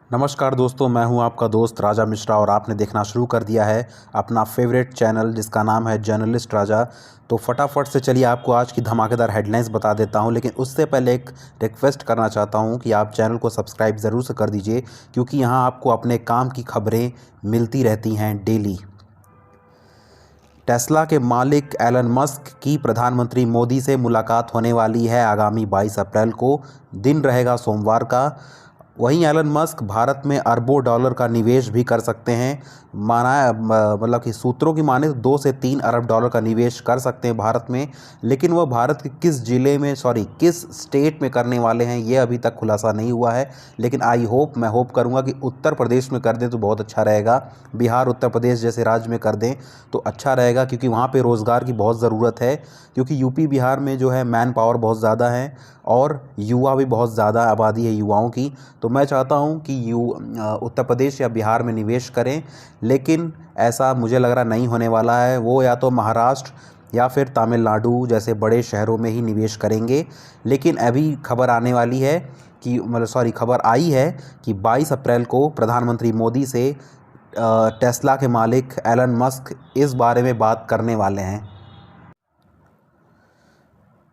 नमस्कार दोस्तों, मैं हूं आपका दोस्त राजा मिश्रा और आपने देखना शुरू कर दिया है अपना फेवरेट चैनल जिसका नाम है जर्नलिस्ट राजा। तो फटाफट से चलिए आपको आज की धमाकेदार हेडलाइंस बता देता हूं, लेकिन उससे पहले एक रिक्वेस्ट करना चाहता हूं कि आप चैनल को सब्सक्राइब ज़रूर से कर दीजिए, क्योंकि यहां आपको अपने काम की खबरें मिलती रहती हैं डेली। टेस्ला के मालिक एलन मस्क की प्रधानमंत्री मोदी से मुलाकात होने वाली है आगामी 22 अप्रैल को। दिन रहेगा सोमवार का। वहीं एलन मस्क भारत में अरबों डॉलर का निवेश भी कर सकते हैं। मतलब कि सूत्रों की माने तो 2 से 3 अरब डॉलर का निवेश कर सकते हैं भारत में, लेकिन वह भारत के किस स्टेट में करने वाले हैं ये अभी तक खुलासा नहीं हुआ है। लेकिन मैं होप करूंगा कि उत्तर प्रदेश में कर दें तो बहुत अच्छा रहेगा। बिहार, उत्तर प्रदेश जैसे राज्य में कर दें तो अच्छा रहेगा, क्योंकि वहाँ पे रोज़गार की बहुत ज़रूरत है। क्योंकि यूपी बिहार में जो है मैन पावर बहुत ज़्यादा है और युवा भी बहुत ज़्यादा आबादी है युवाओं की। तो मैं चाहता हूं कि उत्तर प्रदेश या बिहार में निवेश करें, लेकिन ऐसा मुझे लग रहा नहीं होने वाला है। वो या तो महाराष्ट्र या फिर तमिलनाडु जैसे बड़े शहरों में ही निवेश करेंगे। लेकिन अभी खबर आई है कि 22 अप्रैल को प्रधानमंत्री मोदी से टेस्ला के मालिक एलन मस्क इस बारे में बात करने वाले हैं।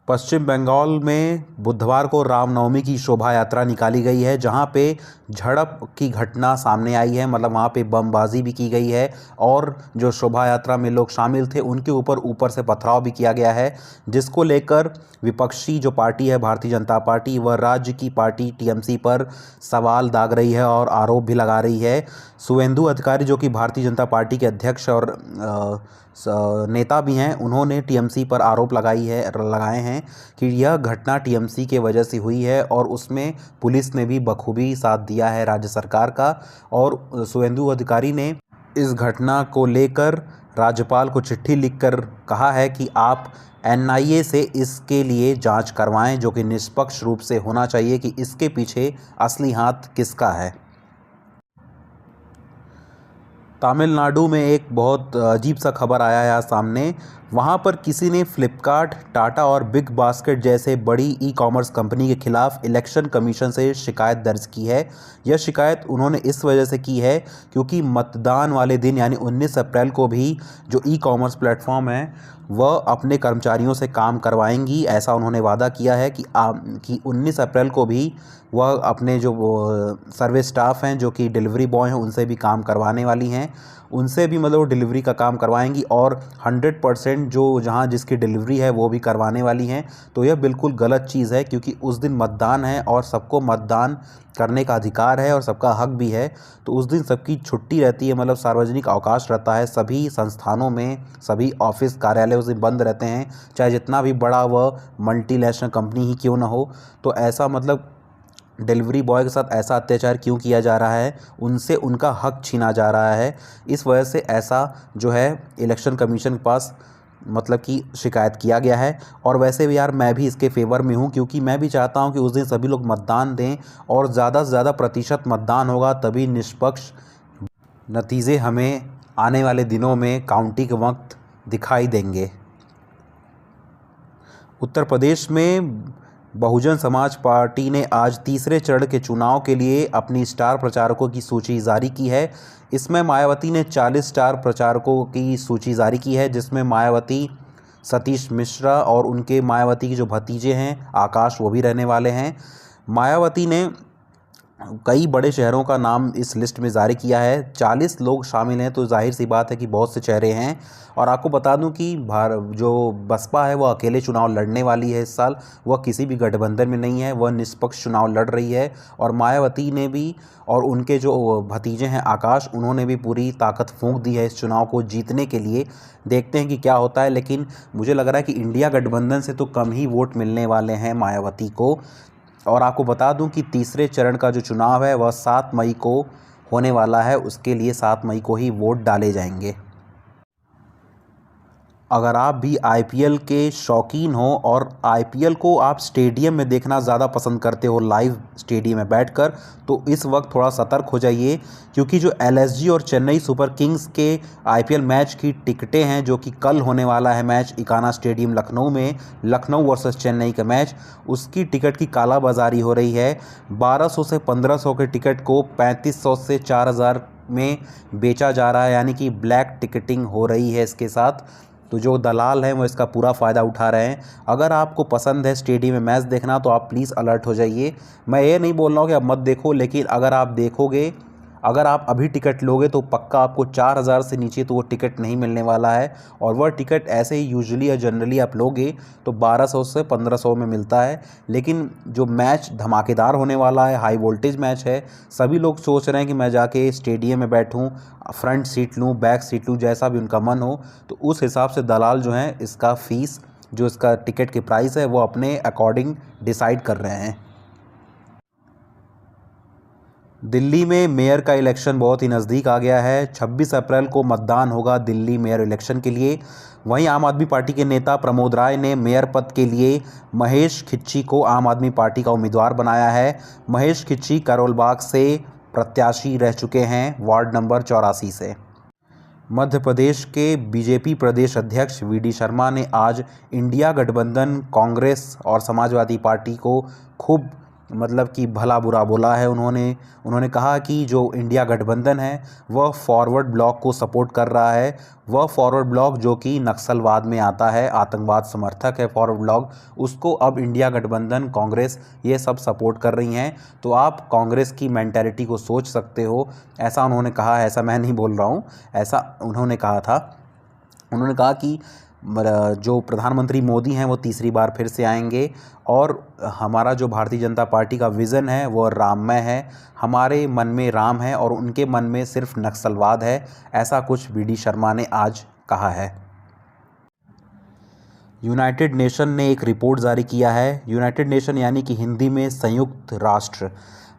पश्चिम बंगाल में बुधवार को रामनवमी की शोभा यात्रा निकाली गई है, जहां पे झड़प की घटना सामने आई है। मतलब वहां पे बमबाजी भी की गई है और जो शोभा यात्रा में लोग शामिल थे उनके ऊपर से पथराव भी किया गया है, जिसको लेकर विपक्षी जो पार्टी है भारतीय जनता पार्टी, वह राज्य की पार्टी टीएमसी पर सवाल दाग रही है और आरोप भी लगा रही है। शुवेंदु अधिकारी जो कि भारतीय जनता पार्टी के अध्यक्ष और नेता भी हैं, उन्होंने टीएमसी पर आरोप लगाए हैं कि यह घटना टीएमसी के वजह से हुई है और उसमें पुलिस ने भी बखूबी साथ दिया है राज्य सरकार का। और शुवेंदु अधिकारी ने इस घटना को लेकर राज्यपाल को चिट्ठी लिखकर कहा है कि आप एनआईए से इसके लिए जांच करवाएं, जो कि निष्पक्ष रूप से होना चाहिए कि इसके पीछे असली हाथ किसका है। तमिलनाडु में एक बहुत अजीब सा खबर आया है आज सामने। वहाँ पर किसी ने फ्लिपकार्ट, टाटा और बिग बास्केट जैसे बड़ी ई कॉमर्स कंपनी के खिलाफ इलेक्शन कमीशन से शिकायत दर्ज की है। यह शिकायत उन्होंने इस वजह से की है क्योंकि मतदान वाले दिन यानी 19 अप्रैल को भी जो ई कॉमर्स प्लेटफॉर्म है वह अपने कर्मचारियों से काम करवाएंगी। ऐसा उन्होंने वादा किया है कि 19 अप्रैल को भी वह अपने जो सर्विस स्टाफ हैं जो कि डिलीवरी बॉय हैं उनसे भी काम करवाने वाली हैं। उनसे भी मतलब डिलीवरी का काम करवाएंगी और 100% जो जहाँ जिसकी डिलीवरी है वो भी करवाने वाली हैं। तो यह बिल्कुल गलत चीज़ है, क्योंकि उस दिन मतदान है और सबको मतदान करने का अधिकार है और सबका हक भी है। तो उस दिन सबकी छुट्टी रहती है, मतलब सार्वजनिक अवकाश रहता है। सभी संस्थानों में सभी ऑफिस कार्यालय उस दिन बंद रहते हैं, चाहे जितना भी बड़ा वह मल्टीनेशनल कंपनी ही क्यों ना हो। तो ऐसा मतलब डिलीवरी बॉय के साथ ऐसा अत्याचार क्यों किया जा रहा है, उनसे उनका हक छीना जा रहा है। इस वजह से ऐसा जो है इलेक्शन कमीशन के पास मतलब कि शिकायत किया गया है। और वैसे भी यार मैं भी इसके फेवर में हूँ, क्योंकि मैं भी चाहता हूँ कि उस दिन सभी लोग मतदान दें और ज़्यादा से ज़्यादा प्रतिशत मतदान होगा तभी निष्पक्ष नतीजे हमें आने वाले दिनों में काउंटी के वक्त दिखाई देंगे। उत्तर प्रदेश में बहुजन समाज पार्टी ने आज तीसरे चरण के चुनाव के लिए अपनी स्टार प्रचारकों की सूची जारी की है। इसमें मायावती ने 40 स्टार प्रचारकों की सूची जारी की है, जिसमें मायावती, सतीश मिश्रा और उनके मायावती के जो भतीजे हैं आकाश, वो भी रहने वाले हैं। मायावती ने कई बड़े शहरों का नाम इस लिस्ट में जारी किया है। 40 लोग शामिल हैं, तो जाहिर सी बात है कि बहुत से चेहरे हैं। और आपको बता दूं कि जो बसपा है वह अकेले चुनाव लड़ने वाली है इस साल। वह किसी भी गठबंधन में नहीं है, वह निष्पक्ष चुनाव लड़ रही है। और मायावती ने भी और उनके जो भतीजे हैं आकाश, उन्होंने भी पूरी ताकत फूंक दी है इस चुनाव को जीतने के लिए। देखते हैं कि क्या होता है, लेकिन मुझे लग रहा है कि इंडिया गठबंधन से तो कम ही वोट मिलने वाले हैं मायावती को। और आपको बता दूं कि तीसरे चरण का जो चुनाव है वह 7 मई को होने वाला है। उसके लिए 7 मई को ही वोट डाले जाएंगे। अगर आप भी आईपीएल के शौकीन हो और आईपीएल को आप स्टेडियम में देखना ज़्यादा पसंद करते हो, लाइव स्टेडियम में बैठकर, तो इस वक्त थोड़ा सतर्क हो जाइए, क्योंकि जो एलएसजी और चेन्नई सुपर किंग्स के आईपीएल मैच की टिकटें हैं, जो कि कल होने वाला है मैच इकाना स्टेडियम लखनऊ में, लखनऊ वर्सेस चेन्नई का मैच, उसकी टिकट की कालाबाजारी हो रही है। 1200 से 1500 के टिकट को 3500 से 4000 में बेचा जा रहा है, यानी कि ब्लैक टिकटिंग हो रही है इसके साथ। तो जो दलाल हैं वो इसका पूरा फ़ायदा उठा रहे हैं। अगर आपको पसंद है स्टेडियम में मैच देखना तो आप प्लीज़ अलर्ट हो जाइए। मैं ये नहीं बोल रहा हूँ कि आप मत देखो, लेकिन अगर आप देखोगे, अगर आप अभी टिकट लोगे तो पक्का आपको 4000 से नीचे तो वो टिकट नहीं मिलने वाला है। और वह टिकट ऐसे ही यूजुअली या जनरली आप लोगे तो 1200 से 1500 में मिलता है। लेकिन जो मैच धमाकेदार होने वाला है, हाई वोल्टेज मैच है, सभी लोग सोच रहे हैं कि मैं जाके स्टेडियम में बैठूं, फ्रंट सीट लूं, बैक सीट लूं, जैसा भी उनका मन हो। तो उस हिसाब से दलाल जो हैं इसका फ़ीस, जो इसका टिकट की प्राइस है, वो अपने अकॉर्डिंग डिसाइड कर रहे हैं। दिल्ली में मेयर का इलेक्शन बहुत ही नज़दीक आ गया है। 26 अप्रैल को मतदान होगा दिल्ली मेयर इलेक्शन के लिए। वहीं आम आदमी पार्टी के नेता प्रमोद राय ने मेयर पद के लिए महेश खिच्ची को आम आदमी पार्टी का उम्मीदवार बनाया है। महेश खिच्ची करोल बाग से प्रत्याशी रह चुके हैं, वार्ड नंबर 84 से। मध्य प्रदेश के बीजेपी प्रदेश अध्यक्ष वीडी शर्मा ने आज इंडिया गठबंधन, कांग्रेस और समाजवादी पार्टी को खूब मतलब कि भला बुरा बोला है। उन्होंने कहा कि जो इंडिया गठबंधन है वह फॉरवर्ड ब्लॉक को सपोर्ट कर रहा है। वह फॉरवर्ड ब्लॉक जो कि नक्सलवाद में आता है, आतंकवाद समर्थक है फॉरवर्ड ब्लॉक, उसको अब इंडिया गठबंधन, कांग्रेस, ये सब सपोर्ट कर रही हैं। तो आप कांग्रेस की मेंटालिटी को सोच सकते हो, ऐसा उन्होंने कहा है। ऐसा मैं नहीं बोल रहा हूँ, ऐसा उन्होंने कहा था। उन्होंने कहा कि जो प्रधानमंत्री मोदी हैं वो तीसरी बार फिर से आएंगे और हमारा जो भारतीय जनता पार्टी का विज़न है वो राममय है। हमारे मन में राम है और उनके मन में सिर्फ नक्सलवाद है। ऐसा कुछ वीडी शर्मा ने आज कहा है। यूनाइटेड नेशन ने एक रिपोर्ट जारी किया है। यूनाइटेड नेशन यानी कि हिंदी में संयुक्त राष्ट्र।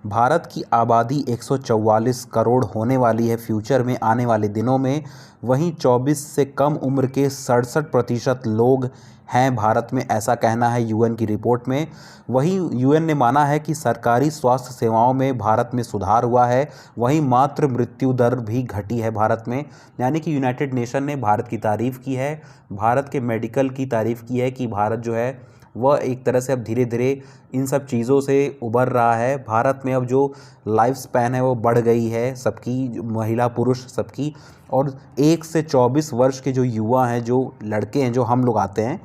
भारत की आबादी 144 करोड़ होने वाली है फ्यूचर में, आने वाले दिनों में। वहीं 24 से कम उम्र के 67% लोग हैं भारत में, ऐसा कहना है यूएन की रिपोर्ट में। वहीं यूएन ने माना है कि सरकारी स्वास्थ्य सेवाओं में भारत में सुधार हुआ है। वहीं मातृ मृत्यु दर भी घटी है भारत में। यानी कि यूनाइटेड नेशन ने भारत की तारीफ़ की है, भारत के मेडिकल की तारीफ़ की है कि भारत जो है वह एक तरह से अब धीरे धीरे इन सब चीज़ों से उबर रहा है। भारत में अब जो लाइफ स्पैन है वो बढ़ गई है सबकी, महिला पुरुष सबकी। और 1 से 24 वर्ष के जो युवा हैं, जो लड़के हैं, जो हम लोग आते हैं,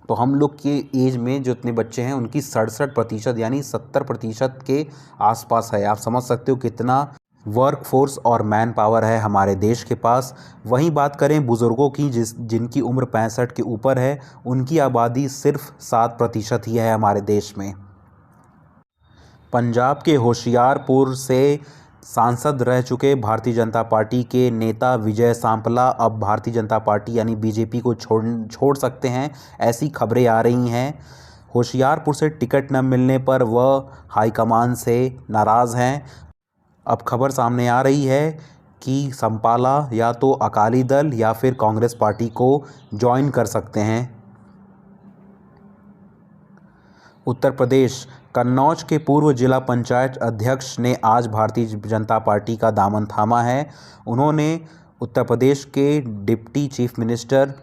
तो हम लोग के एज में जो इतने बच्चे हैं उनकी 67% यानी 70% के आसपास है। आप समझ सकते हो कितना वर्क फोर्स और मैन पावर है हमारे देश के पास। वहीं बात करें बुज़ुर्गों की, जिनकी उम्र 65 के ऊपर है, उनकी आबादी सिर्फ 7% ही है हमारे देश में। पंजाब के होशियारपुर से सांसद रह चुके भारतीय जनता पार्टी के नेता विजय सांपला अब भारतीय जनता पार्टी यानी बीजेपी को छोड़ सकते हैं, ऐसी खबरें आ रही हैं। होशियारपुर से टिकट न मिलने पर वह हाईकमान से नाराज़ हैं। अब खबर सामने आ रही है कि सांपला या तो अकाली दल या फिर कांग्रेस पार्टी को ज्वाइन कर सकते हैं। उत्तर प्रदेश, कन्नौज के पूर्व जिला पंचायत अध्यक्ष ने आज भारतीय जनता पार्टी का दामन थामा है। उन्होंने उत्तर प्रदेश के deputy chief minister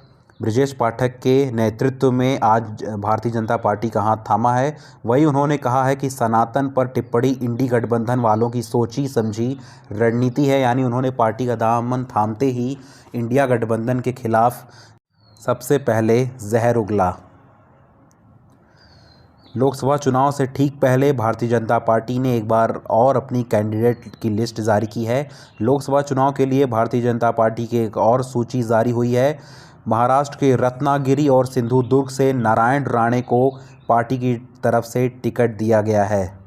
Brajesh Pathak के नेतृत्व में आज भारतीय जनता पार्टी का हाथ थामा है। वहीं उन्होंने कहा है कि सनातन पर टिप्पणी इंडी गठबंधन वालों की सोची समझी रणनीति है। यानी उन्होंने पार्टी का दामन थामते ही इंडिया गठबंधन के खिलाफ सबसे पहले जहर उगला। लोकसभा चुनाव से ठीक पहले भारतीय जनता पार्टी ने एक बार और अपनी कैंडिडेट की लिस्ट जारी की है। लोकसभा चुनाव के लिए भारतीय जनता पार्टी की एक और सूची जारी हुई है। महाराष्ट्र के रत्नागिरी और सिंधुदुर्ग से नारायण राणे को पार्टी की तरफ से टिकट दिया गया है।